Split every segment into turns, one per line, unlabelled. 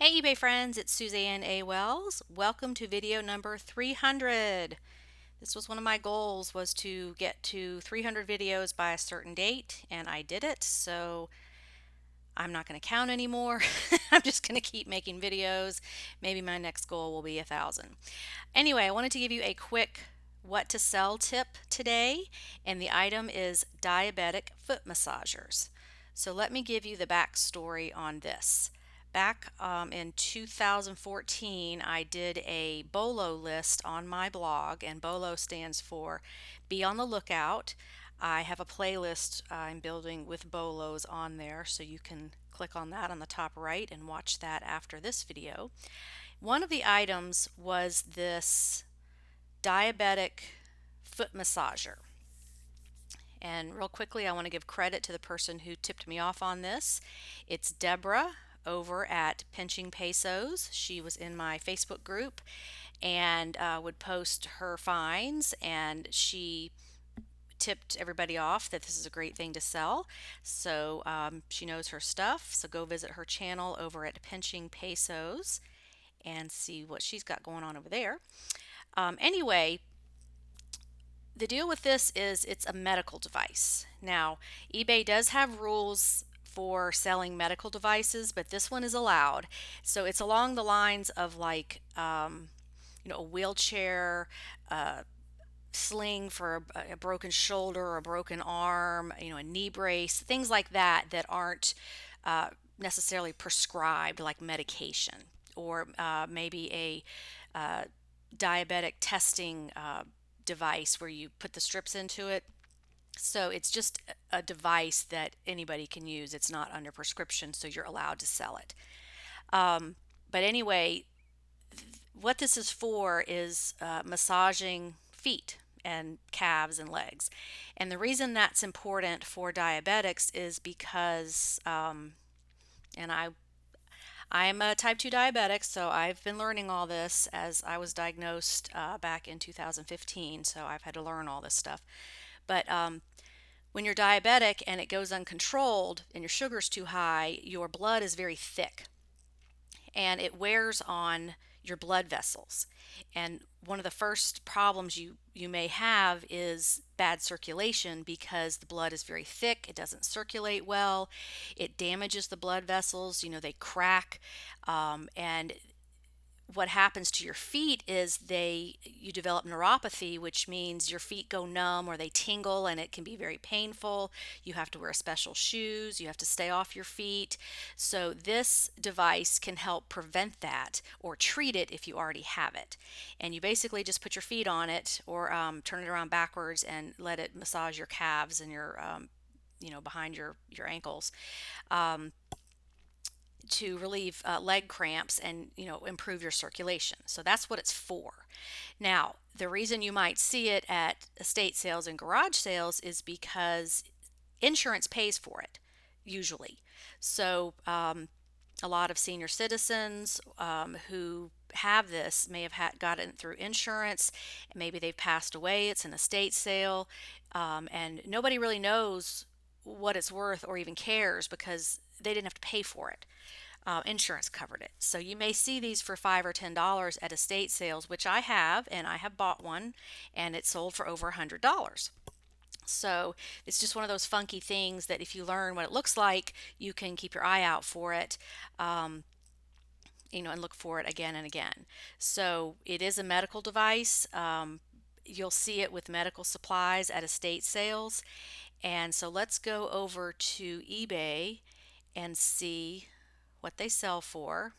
Hey eBay friends, it's Suzanne A. Wells. Welcome to video number 300. This was one of my goals, was to get to 300 videos by a certain date, and I did it. So I'm not going to count anymore. I'm just going to keep making videos. Maybe my next goal will be 1,000. Anyway, I wanted to give you a quick what to sell tip today, and the item is diabetic foot massagers. So let me give you the backstory on this. Back in 2014, I did a BOLO list on my blog, and BOLO stands for Be on the Lookout. I have a playlist I'm building with BOLOs on there, so you can click on that on the top right and watch that after this video. One of the items was this diabetic foot massager. And real quickly, I want to give credit to the person who tipped me off on this. It's Deborah over at Pinching Pesos. She was in my Facebook group and would post her finds, and she tipped everybody off that this is a great thing to sell. So she knows her stuff. So go visit her channel over at Pinching Pesos and see what she's got going on over there. Anyway, the deal with this is it's a medical device. Now, eBay does have rules for selling medical devices, but this one is allowed. So it's along the lines of like, a wheelchair, sling for a broken shoulder or a broken arm, a knee brace, things like that that aren't necessarily prescribed like medication, or maybe a diabetic testing device where you put the strips into it. So it's just a device that anybody can use. It's not under prescription, so you're allowed to sell it. But anyway, what this is for is massaging feet and calves and legs. And the reason that's important for diabetics is because, and I'm a type 2 diabetic, so I've been learning all this as I was diagnosed back in 2015, so I've had to learn all this stuff. But when you're diabetic and it goes uncontrolled and your sugar's too high, your blood is very thick and it wears on your blood vessels. And one of the first problems you may have is bad circulation because the blood is very thick. It doesn't circulate well. It damages the blood vessels. They crack. And what happens to your feet is you develop neuropathy, which means your feet go numb or they tingle, and it can be very painful. You have to wear special shoes, you have to stay off your feet. So this device can help prevent that or treat it if you already have it. And you basically just put your feet on it, or turn it around backwards and let it massage your calves and your behind your ankles, to relieve leg cramps and improve your circulation. So that's what it's for. Now, the reason you might see it at estate sales and garage sales is because insurance pays for it usually. So a lot of senior citizens who have this may have gotten it through insurance. Maybe they've passed away, it's an estate sale, and nobody really knows what it's worth or even cares because they didn't have to pay for it. Insurance covered it. So you may see these for $5 or $10 at estate sales, which I have, and I have bought one, and it sold for over $100. So it's just one of those funky things that if you learn what it looks like, you can keep your eye out for it, and look for it again and again. So it is a medical device. You'll see it with medical supplies at estate sales. And so let's go over to eBay and see what they sell for.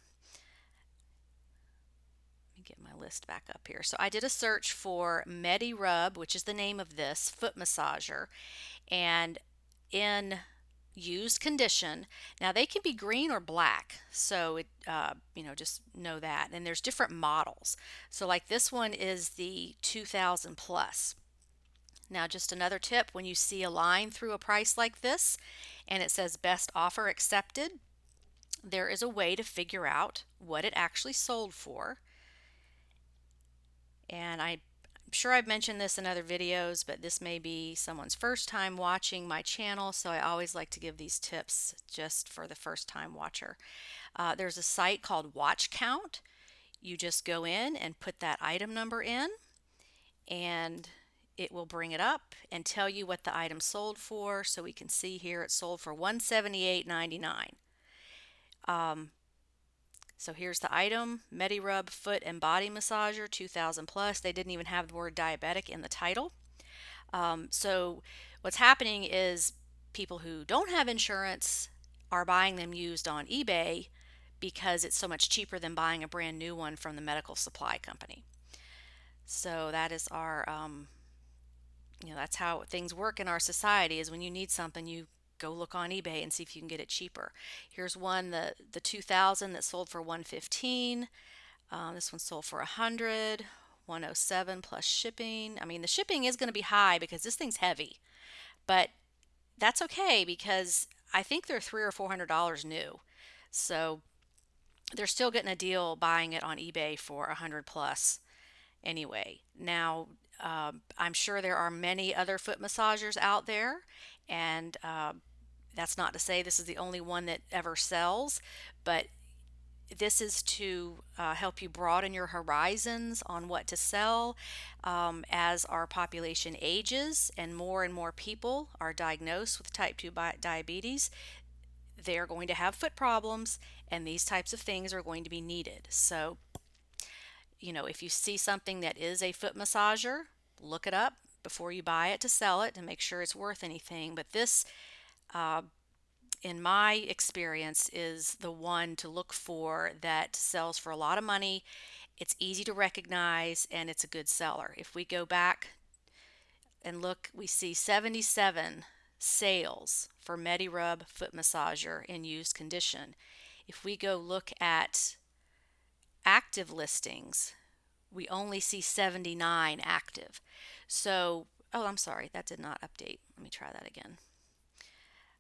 Let me get my list back up here. So I did a search for MediRub, which is the name of this foot massager, and in used condition. Now they can be green or black, so it just know that. And there's different models. So like this one is the 2000 plus. Now just another tip: when you see a line through a price like this and it says best offer accepted, there is a way to figure out what it actually sold for. And I sure I've mentioned this in other videos, but this may be someone's first time watching my channel, so I always like to give these tips just for the first time watcher. There's a site called Watch Count. You just go in and put that item number in, and it will bring it up and tell you what the item sold for. So we can see here it sold for $178.99. So here's the item, MediRub foot and body massager, 2000 plus. They didn't even have the word diabetic in the title. So what's happening is people who don't have insurance are buying them used on eBay because it's so much cheaper than buying a brand new one from the medical supply company. So that is our, that's how things work in our society. Is when you need something, you go look on eBay and see if you can get it cheaper. Here's one, the 2000 that sold for 115. This one sold for 100, 107 plus shipping. I mean, the shipping is going to be high because this thing's heavy, but that's okay because I think they're $300 or $400 new. So they're still getting a deal buying it on eBay for 100 plus anyway. Now, I'm sure there are many other foot massagers out there, and that's not to say this is the only one that ever sells, but this is to help you broaden your horizons on what to sell. As our population ages and more people are diagnosed with type 2 diabetes, they're going to have foot problems, and these types of things are going to be needed. So, if you see something that is a foot massager, look it up before you buy it to sell it to make sure it's worth anything. But this, in my experience, is the one to look for that sells for a lot of money. It's easy to recognize and it's a good seller. If we go back and look, we see 77 sales for MediRub foot massager in used condition. If we go look at active listings, we only see 79 active. So, oh, I'm sorry, that did not update. Let me try that again.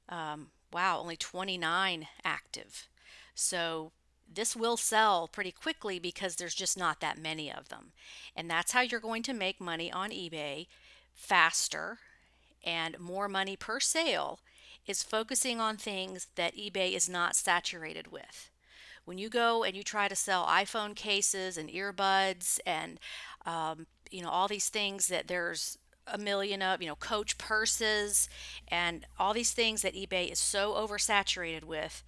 Wow, only 29 active. So this will sell pretty quickly because there's just not that many of them. And that's how you're going to make money on eBay faster and more money per sale, is focusing on things that eBay is not saturated with. When you go and you try to sell iPhone cases and earbuds and all these things that there's a million of, Coach purses and all these things that eBay is so oversaturated with,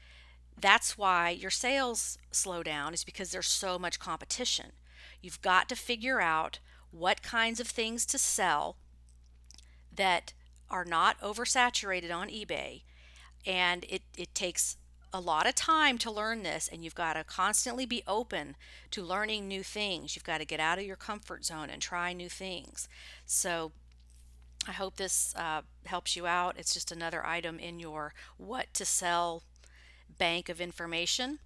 that's why your sales slow down, is because there's so much competition. You've got to figure out what kinds of things to sell that are not oversaturated on eBay, and it takes a lot of time to learn this, and you've got to constantly be open to learning new things. You've got to get out of your comfort zone and try new things. So I hope this helps you out. It's just another item in your what to sell bank of information.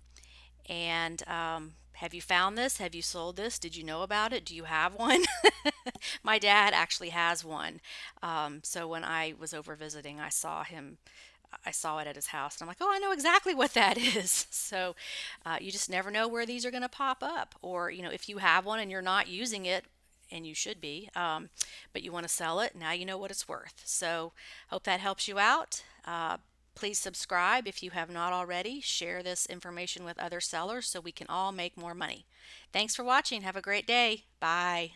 And have you found this? Have you sold this? Did you know about it? Do you have one? My dad actually has one. So when I was over visiting, I saw it at his house, and I'm like, oh, I know exactly what that is. So you just never know where these are going to pop up. Or, if you have one and you're not using it, and you should be, but you want to sell it, now you know what it's worth. So hope that helps you out. Please subscribe if you have not already. Share this information with other sellers so we can all make more money. Thanks for watching. Have a great day. Bye.